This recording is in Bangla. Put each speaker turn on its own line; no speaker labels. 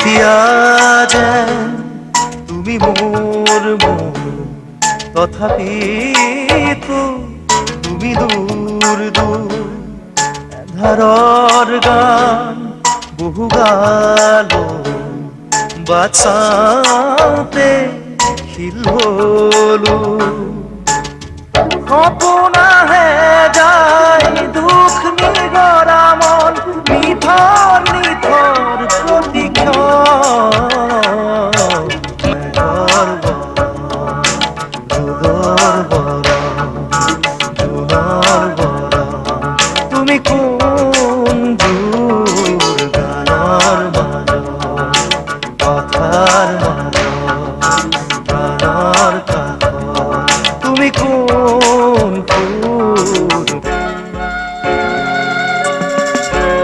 দিয়া যেন তুমি মোর মন, তথাপি তো তুমি দূর দূর। ধারর গান বহু গাল বাঁচাতে খিল হলো। সপনা হে যায় দুঃখ নিগরা মন,